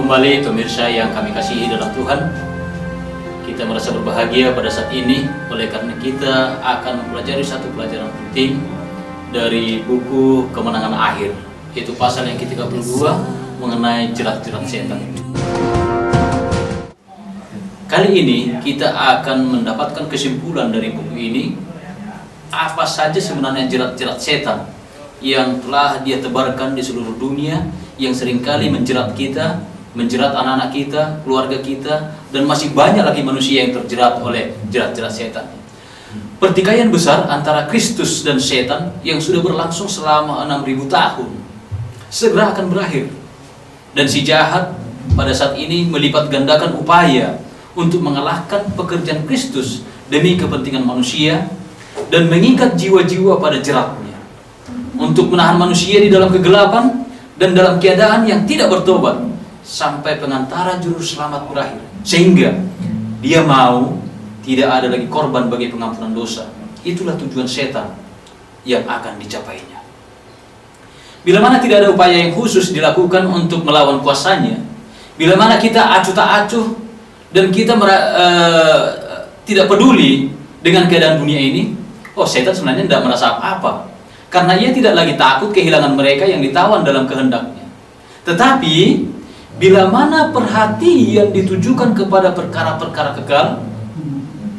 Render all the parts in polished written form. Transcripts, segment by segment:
kembali pemirsa yang kami kasihi dalam Tuhan. Kita merasa berbahagia pada saat ini oleh karena kita akan mempelajari satu pelajaran penting dari buku Kemenangan Akhir, yaitu pasal yang ke-32 mengenai jerat-jerat setan. Kali ini kita akan mendapatkan kesimpulan dari buku ini, apa saja sebenarnya jerat-jerat setan yang telah dia tebarkan di seluruh dunia, yang seringkali menjerat kita, menjerat anak-anak kita, keluarga kita, dan masih banyak lagi manusia yang terjerat oleh jerat-jerat setan. Pertikaian besar antara Kristus dan setan yang sudah berlangsung selama 6.000 tahun segera akan berakhir. Dan si jahat pada saat ini melipat gandakan upaya untuk mengalahkan pekerjaan Kristus demi kepentingan manusia dan mengikat jiwa-jiwa pada jeratnya, untuk menahan manusia di dalam kegelapan dan dalam keadaan yang tidak bertobat sampai pengantara juru selamat berakhir, sehingga dia mau tidak ada lagi korban bagi pengampunan dosa. Itulah tujuan setan yang akan dicapainya. Bila mana tidak ada upaya yang khusus dilakukan untuk melawan kuasanya, bila mana kita acuh tak acuh dan kita tidak peduli dengan keadaan dunia ini, setan sebenarnya tidak merasa apa-apa, karena ia tidak lagi takut kehilangan mereka yang ditawan dalam kehendaknya. Tetapi bila mana perhatian ditujukan kepada perkara-perkara kekal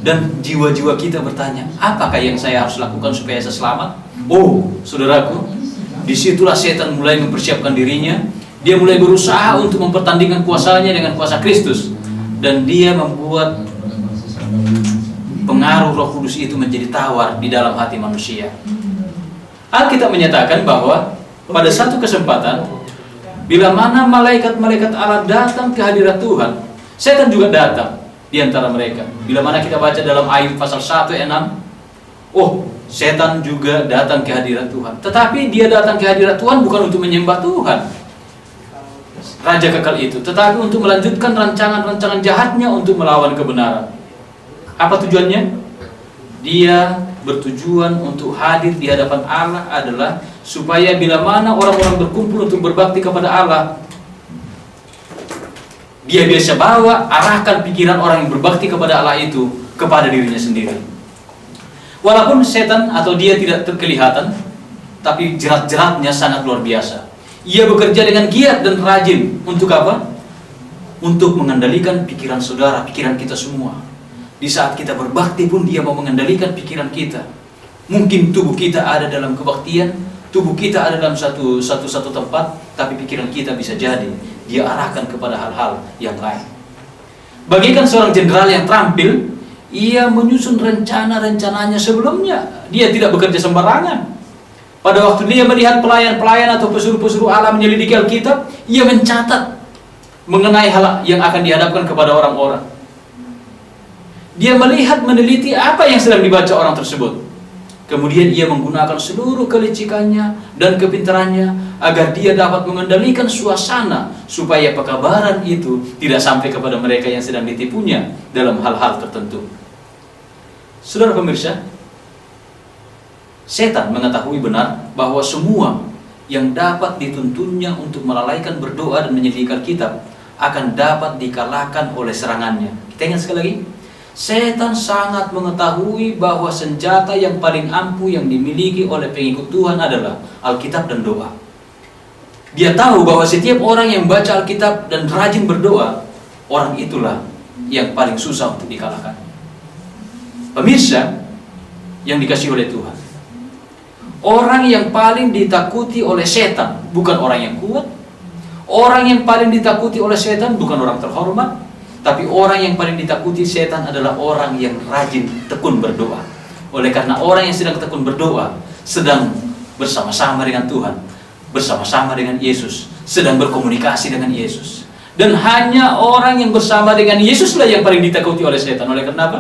dan jiwa-jiwa kita bertanya, apakah yang saya harus lakukan supaya saya selamat? Saudaraku, disitulah setan mulai mempersiapkan dirinya. Dia mulai berusaha untuk mempertandingkan kuasanya dengan kuasa Kristus, dan dia membuat pengaruh Roh Kudus itu menjadi tawar di dalam hati manusia. Alkitab menyatakan bahwa pada satu kesempatan, bila mana malaikat-malaikat Allah datang ke hadirat Tuhan, setan juga datang di antara mereka. Bila mana kita baca dalam Ayub pasal 1 ayat 6, setan juga datang ke hadirat Tuhan. Tetapi dia datang ke hadirat Tuhan bukan untuk menyembah Tuhan, Raja kekal itu, tetapi untuk melanjutkan rancangan-rancangan jahatnya untuk melawan kebenaran. Apa tujuannya? Dia bertujuan untuk hadir di hadapan Allah adalah supaya bila mana orang-orang berkumpul untuk berbakti kepada Allah, dia biasa arahkan pikiran orang yang berbakti kepada Allah itu kepada dirinya sendiri. Walaupun setan atau dia tidak terkelihatan, tapi jerat-jeratnya sangat luar biasa. Ia bekerja dengan giat dan rajin. Untuk apa? Untuk mengendalikan pikiran saudara, pikiran kita semua. Di saat kita berbakti pun dia mau mengendalikan pikiran kita. Mungkin tubuh kita ada dalam kebaktian, tubuh kita ada dalam satu tempat, tapi pikiran kita bisa jadi dia arahkan kepada hal-hal yang lain. Bagaikan seorang jenderal yang terampil, ia menyusun rencana-rencananya sebelumnya. Dia tidak bekerja sembarangan. Pada waktu dia melihat pelayan-pelayan atau pesuruh-pesuruh Allah menyelidiki Alkitab, ia mencatat mengenai hal yang akan dihadapkan kepada orang-orang. Dia melihat, meneliti apa yang sedang dibaca orang tersebut. Kemudian ia menggunakan seluruh kelicikannya dan kepintarannya agar dia dapat mengendalikan suasana supaya pekabaran itu tidak sampai kepada mereka yang sedang ditipunya dalam hal-hal tertentu. Saudara pemirsa, setan mengetahui benar bahwa semua yang dapat dituntunnya untuk melalaikan berdoa dan menyelidiki kitab akan dapat dikalahkan oleh serangannya. Kita ingat sekali lagi, setan sangat mengetahui bahwa senjata yang paling ampuh yang dimiliki oleh pengikut Tuhan adalah Alkitab dan doa. Dia tahu bahwa setiap orang yang baca Alkitab dan rajin berdoa, orang itulah yang paling susah untuk dikalahkan. Pemirsa yang dikasihi oleh Tuhan, orang yang paling ditakuti oleh setan bukan orang yang kuat. Orang yang paling ditakuti oleh setan bukan orang terhormat, tapi orang yang paling ditakuti setan adalah orang yang rajin tekun berdoa. Oleh karena orang yang sedang tekun berdoa sedang bersama-sama dengan Tuhan, bersama-sama dengan Yesus, sedang berkomunikasi dengan Yesus. Dan hanya orang yang bersama dengan Yesuslah yang paling ditakuti oleh setan. Oleh karena apa?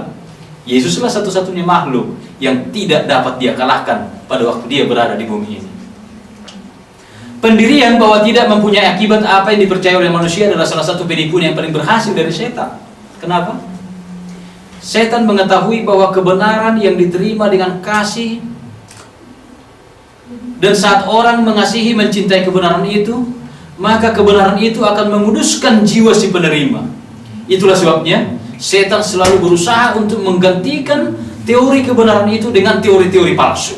Yesuslah satu-satunya makhluk yang tidak dapat dia kalahkan pada waktu dia berada di bumi ini. Pendirian bahwa tidak mempunyai akibat apa yang dipercaya oleh manusia adalah salah satu penipuan yang paling berhasil dari setan. Kenapa? Setan mengetahui bahwa kebenaran yang diterima dengan kasih, dan saat orang mengasihi mencintai kebenaran itu, maka kebenaran itu akan menguduskan jiwa si penerima. Itulah sebabnya setan selalu berusaha untuk menggantikan teori kebenaran itu dengan teori-teori palsu.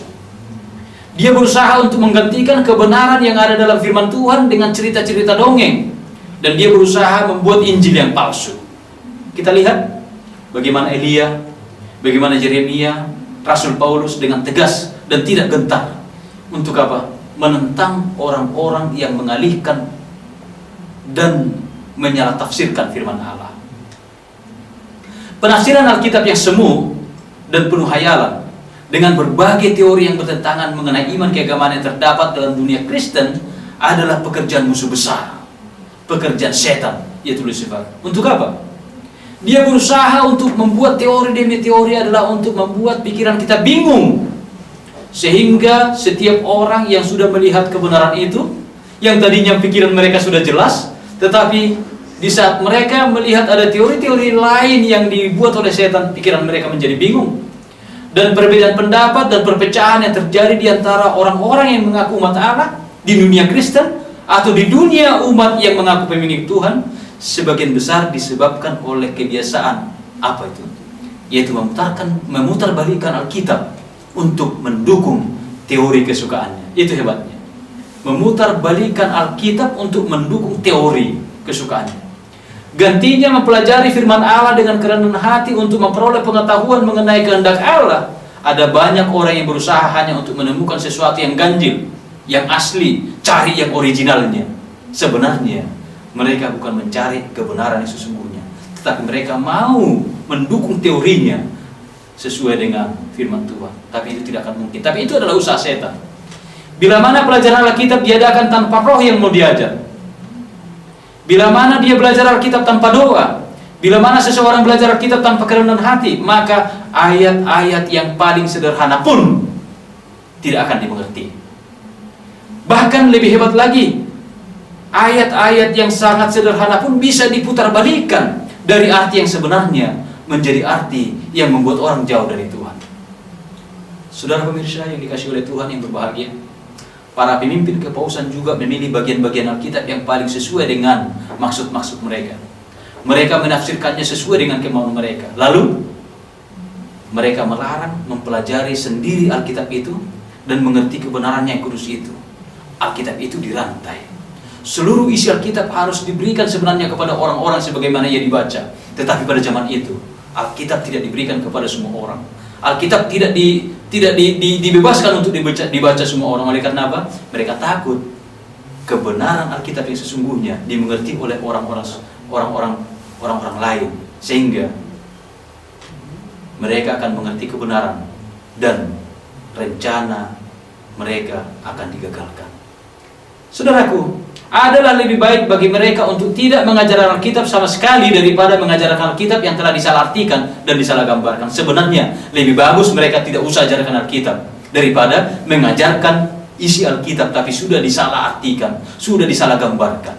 Dia berusaha untuk menggantikan kebenaran yang ada dalam firman Tuhan dengan cerita-cerita dongeng. Dan dia berusaha membuat Injil yang palsu. Kita lihat bagaimana Elia, bagaimana Yeremia, Rasul Paulus dengan tegas dan tidak gentar. Untuk apa? Menentang orang-orang yang mengalihkan dan menyalah tafsirkan firman Allah. Penafsiran Alkitab yang semu dan penuh hayalan dengan berbagai teori yang bertentangan mengenai iman keagamaan yang terdapat dalam dunia Kristen adalah pekerjaan musuh besar, pekerjaan setan, yaitu Lucifer. Untuk apa? Dia berusaha untuk membuat teori demi teori adalah untuk membuat pikiran kita bingung, sehingga setiap orang yang sudah melihat kebenaran itu, yang tadinya pikiran mereka sudah jelas, tetapi di saat mereka melihat ada teori-teori lain yang dibuat oleh setan, pikiran mereka menjadi bingung. Dan perbedaan pendapat dan perpecahan yang terjadi di antara orang-orang yang mengaku umat Allah di dunia Kristen atau di dunia umat yang mengaku pemilik Tuhan, sebagian besar disebabkan oleh kebiasaan apa itu? Yaitu memutarbalikkan Alkitab untuk mendukung teori kesukaannya. Itu hebatnya. Memutarbalikkan Alkitab untuk mendukung teori kesukaannya. Gantinya mempelajari firman Allah dengan kerendahan hati untuk memperoleh pengetahuan mengenai kehendak Allah. Ada banyak orang yang berusaha hanya untuk menemukan sesuatu yang ganjil, yang asli, cari yang originalnya. Sebenarnya mereka bukan mencari kebenaran yang sesungguhnya, tetapi mereka mau mendukung teorinya sesuai dengan firman Tuhan. Tapi itu tidak akan mungkin. Tapi itu adalah usaha setan. Bila mana pelajaran Alkitab diadakan tanpa roh yang mau diajar, bila mana dia belajar Alkitab tanpa doa, bila mana seseorang belajar Alkitab tanpa kerendahan hati, maka ayat-ayat yang paling sederhana pun tidak akan dimengerti. Bahkan lebih hebat lagi, ayat-ayat yang sangat sederhana pun bisa diputarbalikkan dari arti yang sebenarnya menjadi arti yang membuat orang jauh dari Tuhan. Saudara pemirsa yang dikasihi oleh Tuhan yang berbahagia, para pemimpin kepausan juga memilih bagian-bagian Alkitab yang paling sesuai dengan maksud-maksud mereka. Mereka menafsirkannya sesuai dengan kemauan mereka. Lalu mereka melarang mempelajari sendiri Alkitab itu dan mengerti kebenarannya yang kudus itu. Alkitab itu dirantai. Seluruh isi Alkitab harus diberikan sebenarnya kepada orang-orang sebagaimana ia dibaca. Tetapi pada zaman itu Alkitab tidak diberikan kepada semua orang. Alkitab tidak dibebaskan untuk dibaca semua orang. Oleh karena apa? Mereka takut kebenaran Alkitab yang sesungguhnya dimengerti oleh orang-orang lain, sehingga mereka akan mengerti kebenaran dan rencana mereka akan digagalkan. Saudaraku, adalah lebih baik bagi mereka untuk tidak mengajarkan Alkitab sama sekali daripada mengajarkan Alkitab yang telah disalahartikan dan disalahgambarkan. Sebenarnya lebih bagus mereka tidak usah ajarkan Alkitab daripada mengajarkan isi Alkitab tapi sudah disalahartikan, sudah disalahgambarkan.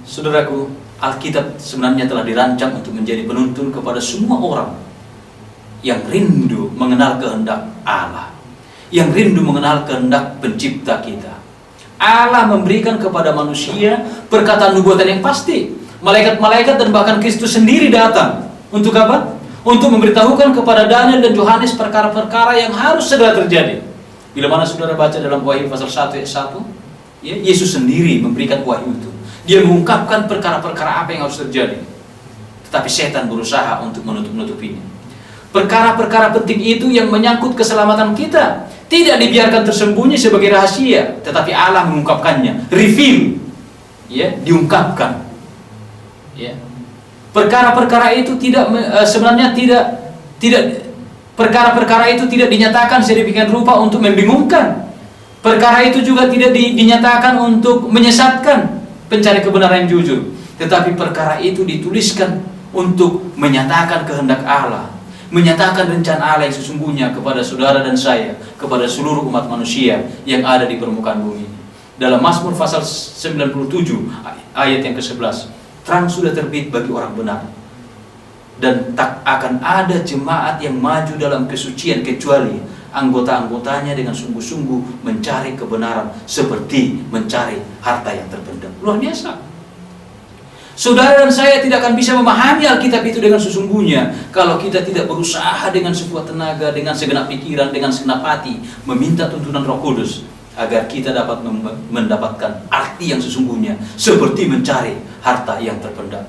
Saudaraku, Alkitab sebenarnya telah dirancang untuk menjadi penuntun kepada semua orang yang rindu mengenal kehendak Allah, yang rindu mengenal kehendak pencipta kita. Allah memberikan kepada manusia perkataan nubuatan yang pasti. Malaikat-malaikat dan bahkan Kristus sendiri datang. Untuk apa? Untuk memberitahukan kepada Daniel dan Yohanes perkara-perkara yang harus segera terjadi. Bila mana saudara baca dalam Wahyu pasal 1 ayat 1, ya, Yesus sendiri memberikan wahyu itu. Dia mengungkapkan perkara-perkara apa yang harus terjadi. Tetapi setan berusaha untuk menutup-nutupinya. Perkara-perkara penting itu yang menyangkut keselamatan kita tidak dibiarkan tersembunyi sebagai rahasia, tetapi Allah mengungkapkannya, reveal, ya, diungkapkan. Ya. Perkara-perkara itu sebenarnya tidak perkara-perkara itu tidak dinyatakan sedemikian rupa untuk membingungkan. Perkara itu juga tidak dinyatakan untuk menyesatkan pencari kebenaran yang jujur, tetapi perkara itu dituliskan untuk menyatakan kehendak Allah, menyatakan rencana Allah yang sesungguhnya kepada saudara dan saya, kepada seluruh umat manusia yang ada di permukaan bumi. Dalam Mazmur pasal 97 ayat yang ke-11, terang sudah terbit bagi orang benar, dan tak akan ada jemaat yang maju dalam kesucian kecuali anggota-anggotanya dengan sungguh-sungguh mencari kebenaran seperti mencari harta yang terpendam. Luar biasa. Saudara dan saya tidak akan bisa memahami Alkitab itu dengan sesungguhnya kalau kita tidak berusaha dengan sekuat tenaga, dengan segenap pikiran, dengan segenap hati, meminta tuntunan Roh Kudus agar kita dapat mendapatkan arti yang sesungguhnya seperti mencari harta yang terpendam.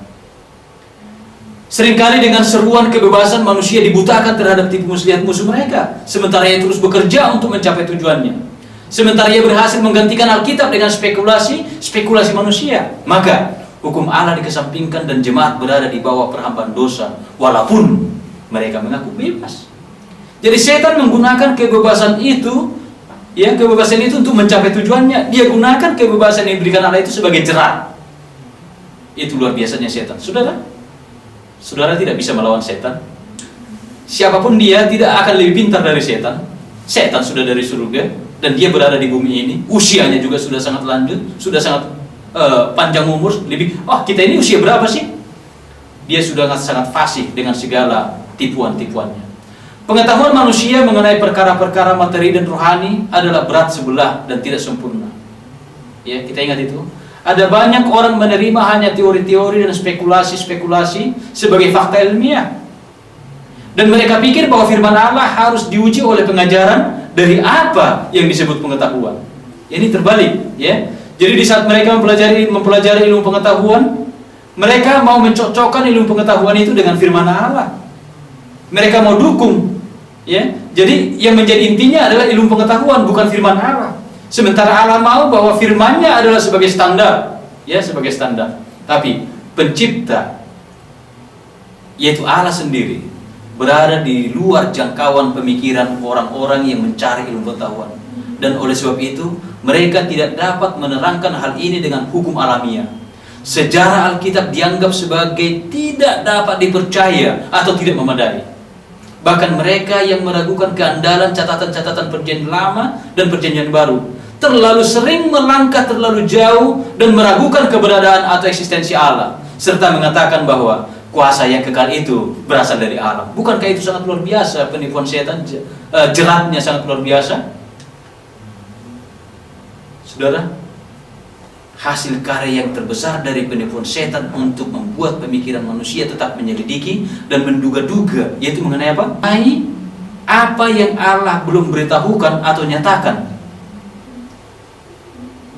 Seringkali dengan seruan kebebasan manusia dibutakan terhadap tipu muslihat musuh mereka, sementara ia terus bekerja untuk mencapai tujuannya. Sementara ia berhasil menggantikan Alkitab dengan spekulasi manusia, maka hukum Allah dikesampingkan dan jemaat berada di bawah perhambaan dosa walaupun mereka mengaku bebas. Jadi setan menggunakan kebebasan itu, kebebasan itu untuk mencapai tujuannya. Dia gunakan kebebasan yang diberikan Allah itu sebagai jerat. Itu luar biasanya setan. Saudara tidak bisa melawan setan. Siapapun dia tidak akan lebih pintar dari setan. Setan sudah dari surga dan dia berada di bumi ini. Usianya juga sudah sangat lanjut, sudah sangat panjang umur. Kita ini usia berapa sih? Dia sudah sangat fasih dengan segala tipuan-tipuannya. Pengetahuan manusia mengenai perkara-perkara materi dan rohani adalah berat sebelah dan tidak sempurna. Ya, kita ingat itu. Ada banyak orang menerima hanya teori-teori dan spekulasi-spekulasi sebagai fakta ilmiah. Dan mereka pikir bahwa firman Allah harus diuji oleh pengajaran dari apa yang disebut pengetahuan. Ini terbalik, ya. Jadi di saat mereka mempelajari ilmu pengetahuan, mereka mau mencocokkan ilmu pengetahuan itu dengan firman Allah. Mereka mau dukung, ya. Jadi yang menjadi intinya adalah ilmu pengetahuan, bukan firman Allah. Sementara Allah mau bahwa firman-Nya adalah sebagai standar, ya, sebagai standar. Tapi pencipta, yaitu Allah sendiri, berada di luar jangkauan pemikiran orang-orang yang mencari ilmu pengetahuan. Dan oleh sebab itu, mereka tidak dapat menerangkan hal ini dengan hukum alamiah. Sejarah Alkitab dianggap sebagai tidak dapat dipercaya atau tidak memadai. Bahkan mereka yang meragukan keandalan catatan-catatan Perjanjian Lama dan Perjanjian Baru terlalu sering melangkah terlalu jauh dan meragukan keberadaan atau eksistensi Allah, serta mengatakan bahwa kuasa yang kekal itu berasal dari Allah. Bukankah itu sangat luar biasa penipuan setan? Jeratnya sangat luar biasa. Saudara, hasil karya yang terbesar dari penipuan setan untuk membuat pemikiran manusia tetap menyelidiki dan menduga-duga, yaitu mengenai apa? Apa yang Allah belum beritahukan atau nyatakan.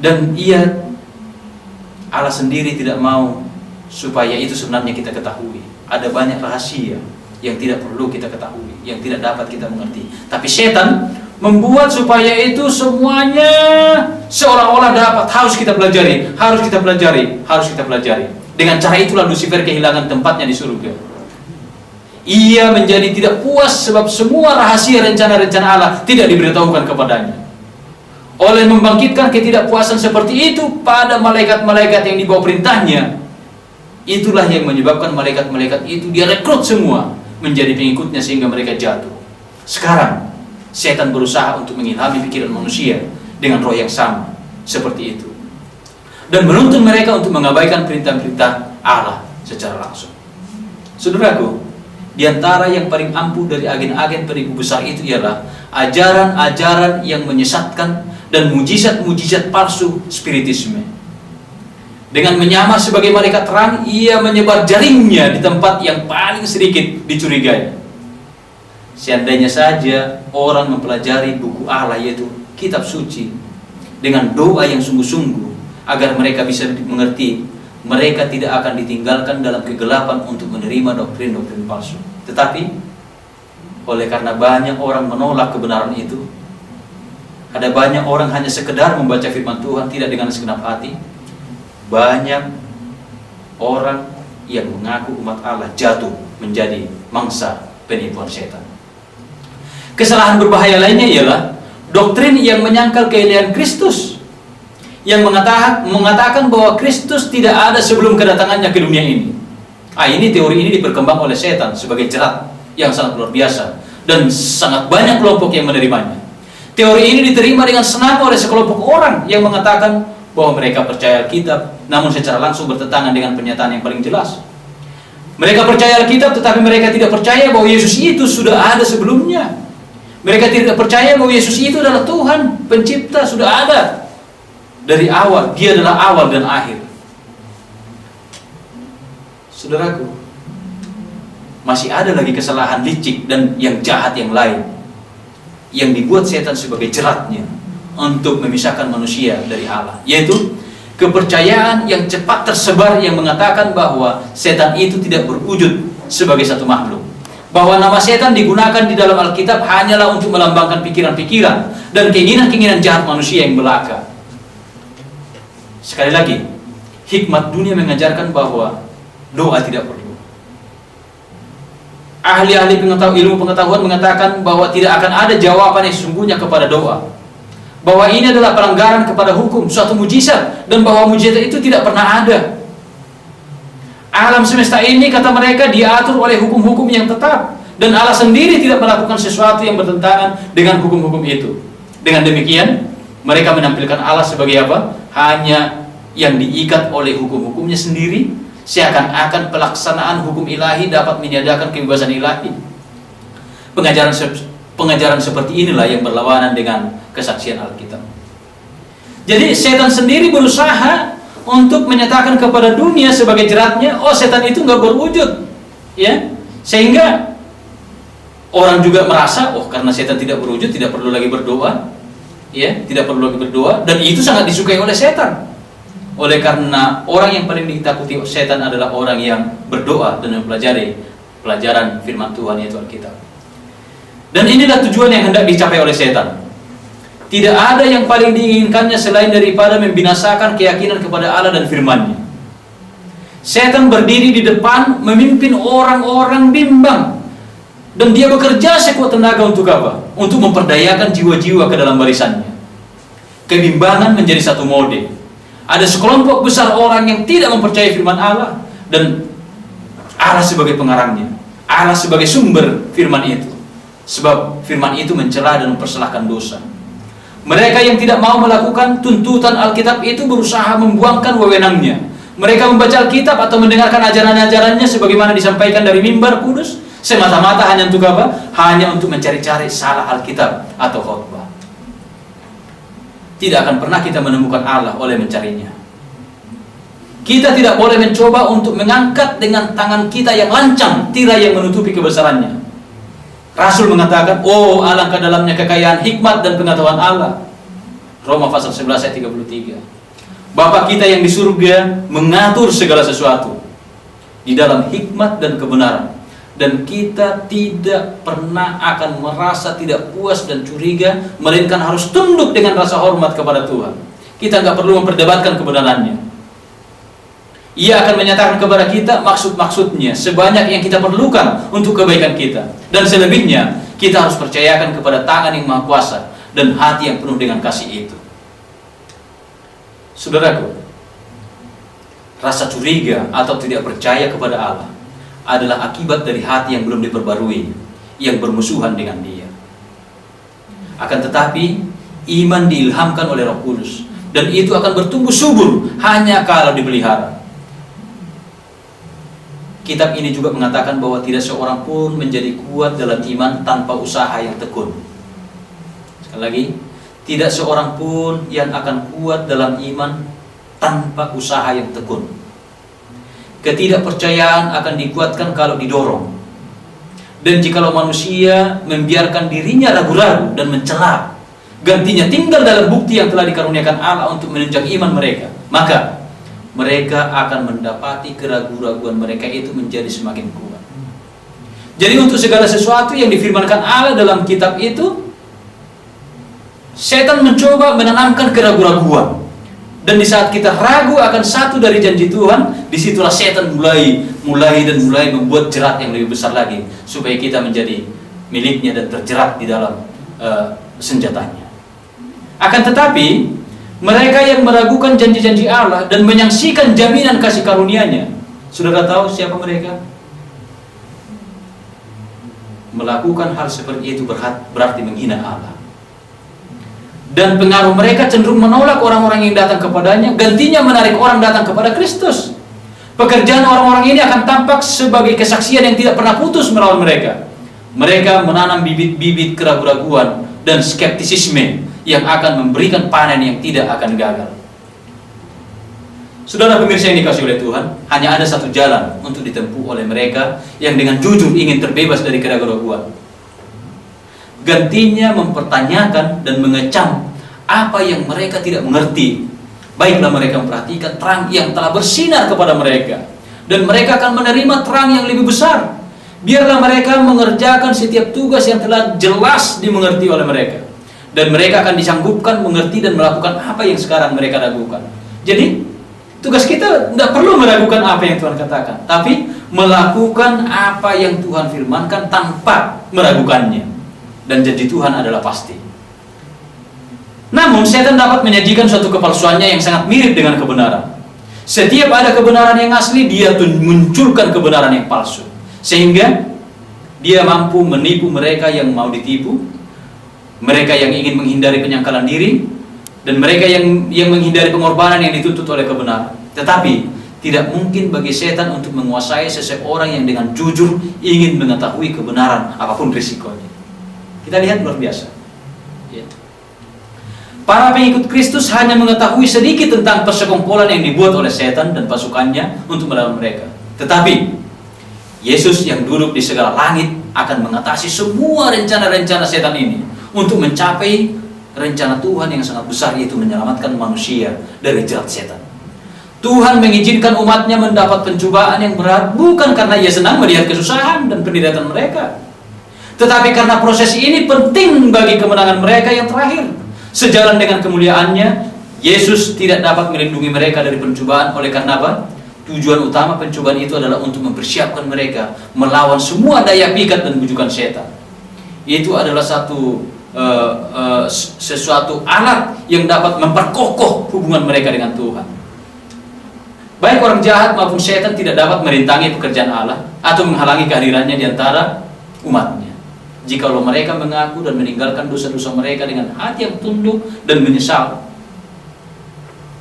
Dan Allah sendiri tidak mau supaya itu sebenarnya kita ketahui. Ada banyak rahasia yang tidak perlu kita ketahui, yang tidak dapat kita mengerti. Tapi setan membuat supaya itu semuanya seolah-olah dapat, harus kita pelajari. Dengan cara itulah Lucifer kehilangan tempatnya di surga. Ia menjadi tidak puas sebab semua rahasia rencana-rencana Allah tidak diberitahukan kepadanya. Oleh membangkitkan ketidakpuasan seperti itu pada malaikat-malaikat yang dibawa perintahnya, itulah yang menyebabkan malaikat-malaikat itu dia rekrut semua menjadi pengikutnya sehingga mereka jatuh. Sekarang setan berusaha untuk mengilhami pikiran manusia dengan roh yang sama seperti itu dan menuntun mereka untuk mengabaikan perintah-perintah Allah secara langsung. Saudaraku, di antara yang paling ampuh dari agen-agen penipu besar itu ialah ajaran-ajaran yang menyesatkan dan mujizat-mujizat palsu spiritisme. Dengan menyamar sebagai malaikat terang, ia menyebar jaringnya di tempat yang paling sedikit dicurigai. Seandainya saja orang mempelajari buku Allah, yaitu kitab suci, dengan doa yang sungguh-sungguh agar mereka bisa mengerti, mereka tidak akan ditinggalkan dalam kegelapan untuk menerima doktrin-doktrin palsu. Tetapi oleh karena banyak orang menolak kebenaran itu, ada banyak orang hanya sekedar membaca firman Tuhan tidak dengan segenap hati, banyak orang yang mengaku umat Allah jatuh menjadi mangsa penipuan setan. Kesalahan berbahaya lainnya ialah doktrin yang menyangkal keelian Kristus, yang mengatakan bahwa Kristus tidak ada sebelum kedatangannya ke dunia ini. Teori ini diperkembang oleh setan sebagai jerat yang sangat luar biasa dan sangat banyak kelompok yang menerimanya. Teori ini diterima dengan senang oleh sekelompok orang yang mengatakan bahwa mereka percaya Alkitab, namun secara langsung bertentangan dengan pernyataan yang paling jelas. Mereka percaya Alkitab, tetapi mereka tidak percaya bahwa Yesus itu sudah ada sebelumnya. Mereka tidak percaya bahwa Yesus itu adalah Tuhan, pencipta, sudah ada dari awal. Dia adalah awal dan akhir. Saudaraku, masih ada lagi kesalahan licik dan yang jahat yang lain yang dibuat setan sebagai jeratnya untuk memisahkan manusia dari Allah, yaitu kepercayaan yang cepat tersebar yang mengatakan bahwa setan itu tidak berwujud sebagai satu makhluk, bahwa nama setan digunakan di dalam Alkitab hanyalah untuk melambangkan pikiran-pikiran dan keinginan-keinginan jahat manusia yang belaka. Sekali lagi, hikmat dunia mengajarkan bahwa doa tidak perlu. Ahli-ahli ilmu pengetahuan mengatakan bahwa tidak akan ada jawaban yang sesungguhnya kepada doa, bahwa ini adalah pelanggaran kepada hukum, suatu mujizat, dan bahwa mujizat itu tidak pernah ada. Alam semesta ini, kata mereka, diatur oleh hukum-hukum yang tetap, dan Allah sendiri tidak melakukan sesuatu yang bertentangan dengan hukum-hukum itu. Dengan demikian, mereka menampilkan Allah sebagai apa? Hanya yang diikat oleh hukum-hukumnya sendiri, seakan-akan pelaksanaan hukum ilahi dapat meniadakan kebebasan ilahi. Pengajaran seperti inilah yang berlawanan dengan kesaksian Alkitab. Jadi setan sendiri berusaha untuk menyatakan kepada dunia sebagai jeratnya, oh setan itu nggak berwujud, ya, sehingga orang juga merasa, oh karena setan tidak berwujud tidak perlu lagi berdoa, ya, tidak perlu lagi berdoa, dan itu sangat disukai oleh setan. Oleh karena orang yang paling ditakuti setan adalah orang yang berdoa dan mempelajari pelajaran firman Tuhan, yaitu Alkitab. Dan inilah tujuan yang hendak dicapai oleh setan. Tidak ada yang paling diinginkannya selain daripada membinasakan keyakinan kepada Allah dan firman-Nya. Setan berdiri di depan memimpin orang-orang bimbang, dan dia bekerja sekuat tenaga untuk apa? Untuk memperdayakan jiwa-jiwa ke dalam barisannya. Kebimbangan menjadi satu mode. Ada sekelompok besar orang yang tidak mempercayai firman Allah, dan Allah sebagai pengarangnya, Allah sebagai sumber firman itu, sebab firman itu mencela dan mempersalahkan dosa. Mereka yang tidak mau melakukan tuntutan Alkitab itu berusaha membuangkan wewenangnya. Mereka membaca Alkitab atau mendengarkan ajaran-ajarannya sebagaimana disampaikan dari mimbar kudus, semata-mata hanya untuk apa? Hanya untuk mencari-cari salah Alkitab atau khotbah. Tidak akan pernah kita menemukan Allah oleh mencarinya. Kita tidak boleh mencoba untuk mengangkat dengan tangan kita yang lancang tirai yang menutupi kebesarannya. Rasul mengatakan, oh alangkah dalamnya kekayaan hikmat dan pengetahuan Allah. Roma pasal 11 ayat 33. Bapa kita yang di surga mengatur segala sesuatu di dalam hikmat dan kebenaran, dan kita tidak pernah akan merasa tidak puas dan curiga, melainkan harus tunduk dengan rasa hormat kepada Tuhan. Kita nggak perlu memperdebatkan kebenarannya. Ia akan menyatakan kepada kita maksud-maksudnya sebanyak yang kita perlukan untuk kebaikan kita, dan selebihnya kita harus percayakan kepada tangan yang maha kuasa dan hati yang penuh dengan kasih itu. Saudaraku, rasa curiga atau tidak percaya kepada Allah adalah akibat dari hati yang belum diperbarui, yang bermusuhan dengan Dia. Akan tetapi iman diilhamkan oleh Roh Kudus, dan itu akan bertumbuh subur hanya kalau dipelihara. Kitab ini juga mengatakan bahwa tidak seorang pun menjadi kuat dalam iman tanpa usaha yang tekun. Sekali lagi, tidak seorang pun yang akan kuat dalam iman tanpa usaha yang tekun. Ketidakpercayaan akan dikuatkan kalau didorong. Dan jikalau manusia membiarkan dirinya ragu-ragu dan mencela, gantinya tinggal dalam bukti yang telah dikaruniakan Allah untuk menunjang iman mereka, maka mereka akan mendapati keraguan-raguan mereka itu menjadi semakin kuat. Jadi untuk segala sesuatu yang difirmankan Allah dalam kitab itu, setan mencoba menanamkan keraguan-raguan. Dan di saat kita ragu akan satu dari janji Tuhan, disitulah setan mulai membuat jerat yang lebih besar lagi, supaya kita menjadi miliknya dan terjerat di dalam senjatanya. Akan tetapi mereka yang meragukan janji-janji Allah dan menyaksikan jaminan kasih karunia-Nya, saudara tahu siapa mereka? Melakukan hal seperti itu berarti menghina Allah. Dan pengaruh mereka cenderung menolak orang-orang yang datang kepadanya, gantinya menarik orang datang kepada Kristus. Pekerjaan orang-orang ini akan tampak sebagai kesaksian yang tidak pernah putus melawan mereka. Mereka menanam bibit-bibit keraguan-raguan dan skeptisisme yang akan memberikan panen yang tidak akan gagal. Saudara pemirsa yang dikasihi oleh Tuhan, hanya ada satu jalan untuk ditempuh oleh mereka yang dengan jujur ingin terbebas dari keraguan-raguan. Gantinya mempertanyakan dan mengecam apa yang mereka tidak mengerti. Baiklah mereka memperhatikan terang yang telah bersinar kepada mereka, dan mereka akan menerima terang yang lebih besar. Biarlah mereka mengerjakan setiap tugas yang telah jelas dimengerti oleh mereka, dan mereka akan disanggupkan mengerti dan melakukan apa yang sekarang mereka ragukan. Jadi tugas kita tidak perlu meragukan apa yang Tuhan katakan, tapi melakukan apa yang Tuhan firmankan tanpa meragukannya. Dan janji Tuhan adalah pasti. Namun setan dapat menyajikan suatu kepalsuannya yang sangat mirip dengan kebenaran. Setiap ada kebenaran yang asli, dia munculkan kebenaran yang palsu, sehingga dia mampu menipu mereka yang mau ditipu, mereka yang ingin menghindari penyangkalan diri, dan mereka yang menghindari pengorbanan yang dituntut oleh kebenaran. Tetapi tidak mungkin bagi setan untuk menguasai seseorang yang dengan jujur ingin mengetahui kebenaran apapun risikonya. Kita lihat luar biasa. Ya. Para pengikut Kristus hanya mengetahui sedikit tentang persekongkolan yang dibuat oleh setan dan pasukannya untuk melawan mereka. Tetapi Yesus yang duduk di segala langit akan mengatasi semua rencana-rencana setan ini untuk mencapai rencana Tuhan yang sangat besar, yaitu menyelamatkan manusia dari jerat setan. Tuhan mengizinkan umatnya mendapat pencobaan yang berat bukan karena ia senang melihat kesusahan dan penderitaan mereka, tetapi karena proses ini penting bagi kemenangan mereka yang terakhir. Sejalan dengan kemuliaannya, Yesus tidak dapat melindungi mereka dari pencobaan. Oleh karena apa? Tujuan utama pencobaan itu adalah untuk mempersiapkan mereka melawan semua daya pikat dan bujukan setan. Itu adalah sesuatu alat yang dapat memperkokoh hubungan mereka dengan Tuhan. Baik orang jahat maupun setan tidak dapat merintangi pekerjaan Allah atau menghalangi kehadirannya di antara umatnya, jikalau mereka mengaku dan meninggalkan dosa-dosa mereka dengan hati yang tunduk dan menyesal.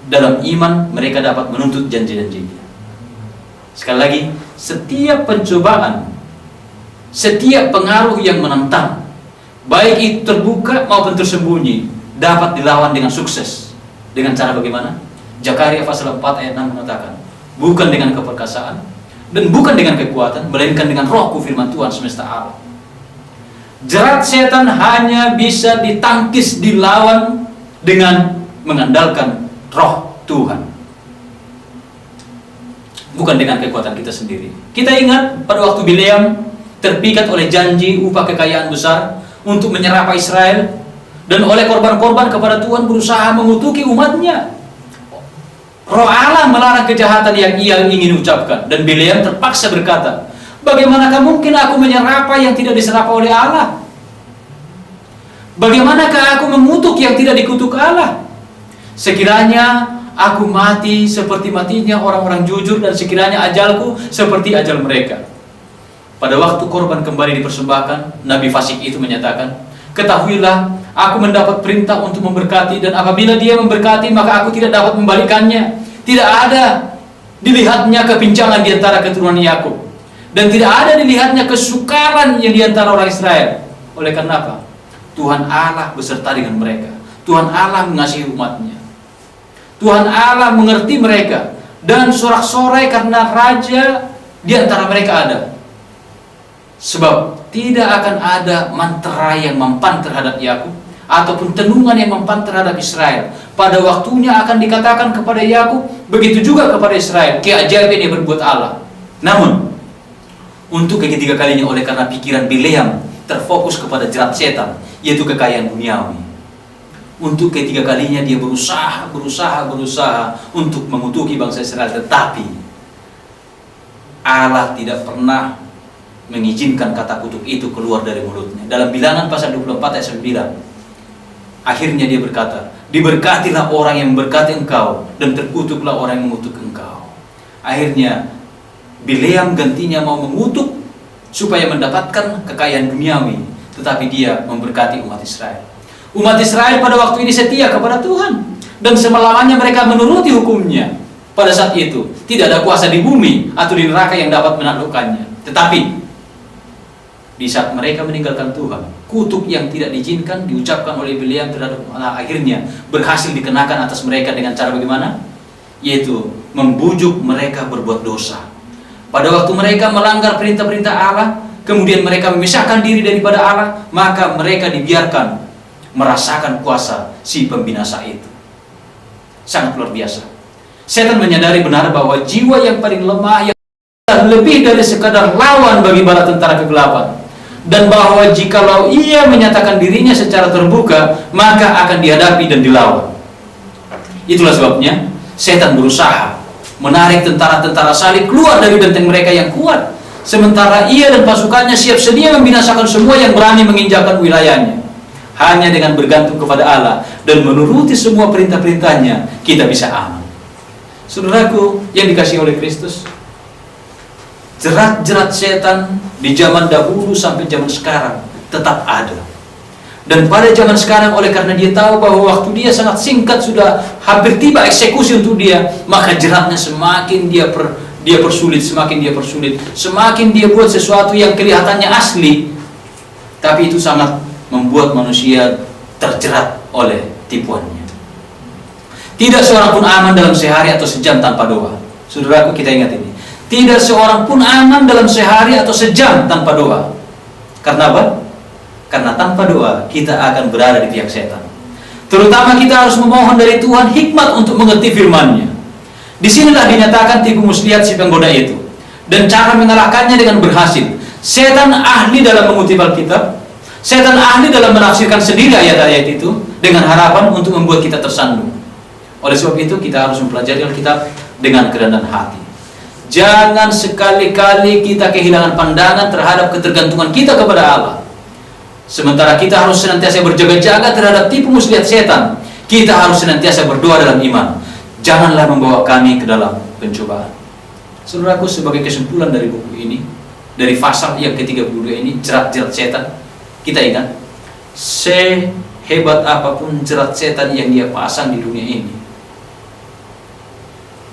Dalam iman mereka dapat menuntut janji-janjinya. Sekali lagi, setiap pencobaan, setiap pengaruh yang menentang, baik itu terbuka maupun tersembunyi, dapat dilawan dengan sukses. Dengan cara bagaimana? Zakaria pasal 4 ayat 6 mengatakan, bukan dengan keperkasaan dan bukan dengan kekuatan, melainkan dengan rohku, firman Tuhan semesta alam. Jerat setan hanya bisa ditangkis, dilawan dengan mengandalkan roh Tuhan, bukan dengan kekuatan kita sendiri. Kita ingat pada waktu Bileam terpikat oleh janji upah kekayaan besar untuk menyerapa Israel, dan oleh korban-korban kepada Tuhan berusaha mengutuki umatnya. Roh Allah melarang kejahatan yang ia ingin ucapkan, dan Bileam terpaksa berkata, bagaimanakah mungkin aku menyerapa yang tidak diserapa oleh Allah? Bagaimanakah aku mengutuk yang tidak dikutuk Allah? Sekiranya aku mati seperti matinya orang-orang jujur, dan sekiranya ajalku seperti ajal mereka. Pada waktu korban kembali dipersembahkan, Nabi fasik itu menyatakan, ketahuilah, aku mendapat perintah untuk memberkati, dan apabila dia memberkati, maka aku tidak dapat membalikannya. Tidak ada dilihatnya kepincangan di antara keturunan Yakub, dan tidak ada dilihatnya kesukaran yang di antara orang Israel. Oleh karena apa? Tuhan Allah beserta dengan mereka. Tuhan Allah mengasihi umatnya. Tuhan Allah mengerti mereka, dan sorak-sorai karena raja di antara mereka ada. Sebab tidak akan ada mantra yang mempan terhadap Yakub, ataupun tenungan yang mempan terhadap Israel. Pada waktunya akan dikatakan kepada Yakub, begitu juga kepada Israel, keajaiban yang berbuat Allah. Namun untuk ketiga kalinya, oleh karena pikiran Bileam terfokus kepada jerat setan, yaitu kekayaan duniawi, untuk ketiga kalinya dia berusaha untuk mengutuki bangsa Israel. Tetapi Allah tidak pernah mengizinkan kata kutuk itu keluar dari mulutnya. Dalam Bilangan pasal 24 ayat 9, akhirnya dia berkata, diberkatilah orang yang memberkati engkau, dan terkutuklah orang yang mengutuk engkau. Akhirnya Bileam gantinya mau mengutuk supaya mendapatkan kekayaan duniawi, tetapi dia memberkati umat Israel. Umat Israel pada waktu ini setia kepada Tuhan, dan selamanya mereka menuruti hukumnya. Pada saat itu tidak ada kuasa di bumi atau di neraka yang dapat menaklukkannya. Tetapi di saat mereka meninggalkan Tuhan, kutuk yang tidak diizinkan diucapkan oleh Bileam terhadap akhirnya berhasil dikenakan atas mereka dengan cara bagaimana? Yaitu membujuk mereka berbuat dosa. Pada waktu mereka melanggar perintah-perintah Allah, kemudian mereka memisahkan diri daripada Allah, maka mereka dibiarkan merasakan kuasa si pembinasa itu. Sangat luar biasa. Setan menyadari benar bahwa jiwa yang paling lemah, yang lebih dari sekadar lawan bagi bala tentara kegelapan, dan bahwa jikalau ia menyatakan dirinya secara terbuka, maka akan dihadapi dan dilawan. Itulah sebabnya setan berusaha menarik tentara-tentara salib keluar dari benteng mereka yang kuat, sementara ia dan pasukannya siap sedia membinasakan semua yang berani menginjakkan wilayahnya. Hanya dengan bergantung kepada Allah dan menuruti semua perintah-perintahnya, kita bisa aman. Saudaraku yang dikasihi oleh Kristus, jerat-jerat setan di zaman dahulu sampai zaman sekarang tetap ada. Dan pada zaman sekarang, oleh karena dia tahu bahwa waktu dia sangat singkat, sudah hampir tiba eksekusi untuk dia, maka jeratnya semakin dia persulit, semakin dia buat sesuatu yang kelihatannya asli, tapi itu sangat membuat manusia terjerat oleh tipuannya. Tidak seorang pun aman dalam sehari atau sejam tanpa doa. Saudaraku, kita ingat ini. Tidak seorang pun aman dalam sehari atau sejam tanpa doa. Karena apa? Karena tanpa doa kita akan berada di pihak setan. Terutama kita harus memohon dari Tuhan hikmat untuk mengerti firman-Nya. Disinilah dinyatakan tipu muslihat si penggoda itu, dan cara mengalahkannya dengan berhasil. Setan ahli dalam mengutip Alkitab, setan ahli dalam menafsirkan sendiri ayat-ayat itu dengan harapan untuk membuat kita tersandung. Oleh sebab itu kita harus mempelajari Alkitab dengan kerendahan hati. Jangan sekali-kali kita kehilangan pandangan terhadap ketergantungan kita kepada Allah. Sementara kita harus senantiasa berjaga-jaga terhadap tipu muslihat setan, kita harus senantiasa berdoa dalam iman. Janganlah membawa kami ke dalam pencobaan. Saudaraku, sebagai kesimpulan dari buku ini, dari pasal yang ke-32 ini, jerat-jerat setan, kita ingat, sehebat apapun jerat setan yang dia pasang di dunia ini,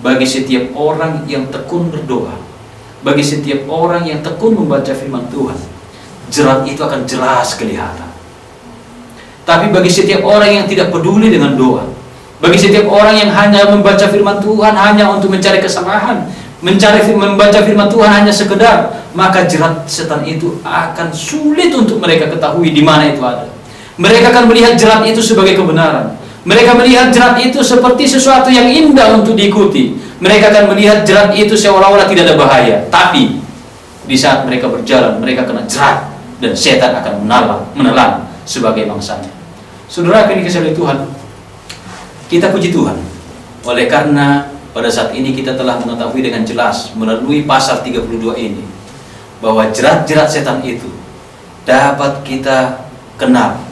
bagi setiap orang yang tekun berdoa, bagi setiap orang yang tekun membaca firman Tuhan, jerat itu akan jelas kelihatan. Tapi bagi setiap orang yang tidak peduli dengan doa, bagi setiap orang yang hanya membaca firman Tuhan hanya untuk mencari kesalahan, membaca firman Tuhan hanya sekedar, maka jerat setan itu akan sulit untuk mereka ketahui di mana itu ada. Mereka akan melihat jerat itu sebagai kebenaran. Mereka melihat jerat itu seperti sesuatu yang indah untuk diikuti. Mereka akan melihat jerat itu seolah-olah tidak ada bahaya. Tapi di saat mereka berjalan, mereka kena jerat dan setan akan menelan sebagai mangsanya. Saudara yang dikasihi oleh Tuhan, kita puji Tuhan oleh karena pada saat ini kita telah mengetahui dengan jelas melalui pasal 32 ini bahwa jerat-jerat setan itu dapat kita kenal.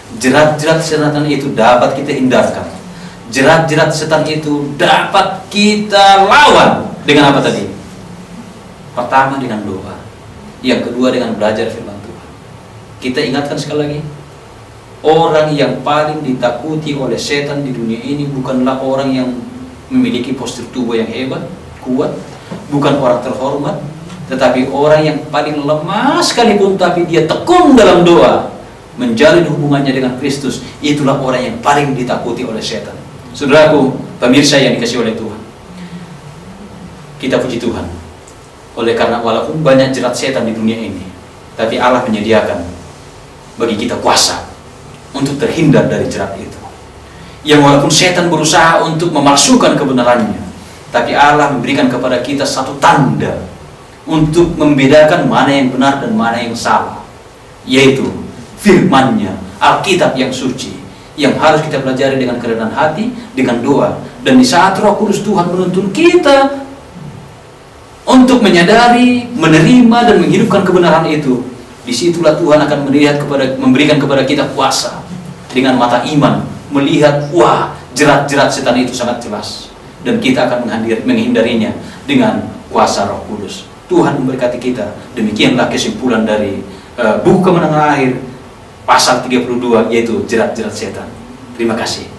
Jerat-jerat setan itu dapat kita hindarkan. Jerat-jerat setan itu dapat kita lawan dengan apa tadi? Pertama dengan doa, yang kedua dengan belajar firman Tuhan. Kita ingatkan sekali lagi, orang yang paling ditakuti oleh setan di dunia ini bukanlah orang yang memiliki postur tubuh yang hebat, kuat, bukan orang terhormat, tetapi orang yang paling lemah sekalipun tapi dia tekun dalam doa, menjalin hubungannya dengan Kristus. Itulah orang yang paling ditakuti oleh setan. Saudaraku, pemirsa yang dikasihi oleh Tuhan, kita puji Tuhan oleh karena walaupun banyak jerat setan di dunia ini, tapi Allah menyediakan bagi kita kuasa untuk terhindar dari jerat itu. Yang walaupun setan berusaha untuk memalsukan kebenarannya, tapi Allah memberikan kepada kita satu tanda untuk membedakan mana yang benar dan mana yang salah, yaitu firman-Nya, Alkitab yang suci, yang harus kita pelajari dengan kerendahan hati, dengan doa. Dan di saat Roh Kudus Tuhan menuntun kita untuk menyadari, menerima dan menghidupkan kebenaran itu, disitulah Tuhan akan memberikan kepada kita kuasa dengan mata iman, melihat, wah, jerat-jerat setan itu sangat jelas, dan kita akan menghindarinya dengan kuasa Roh Kudus. Tuhan memberkati kita. Demikianlah kesimpulan dari buku Kemenangan Akhir pasal 32, yaitu jerat-jerat setan. Terima kasih.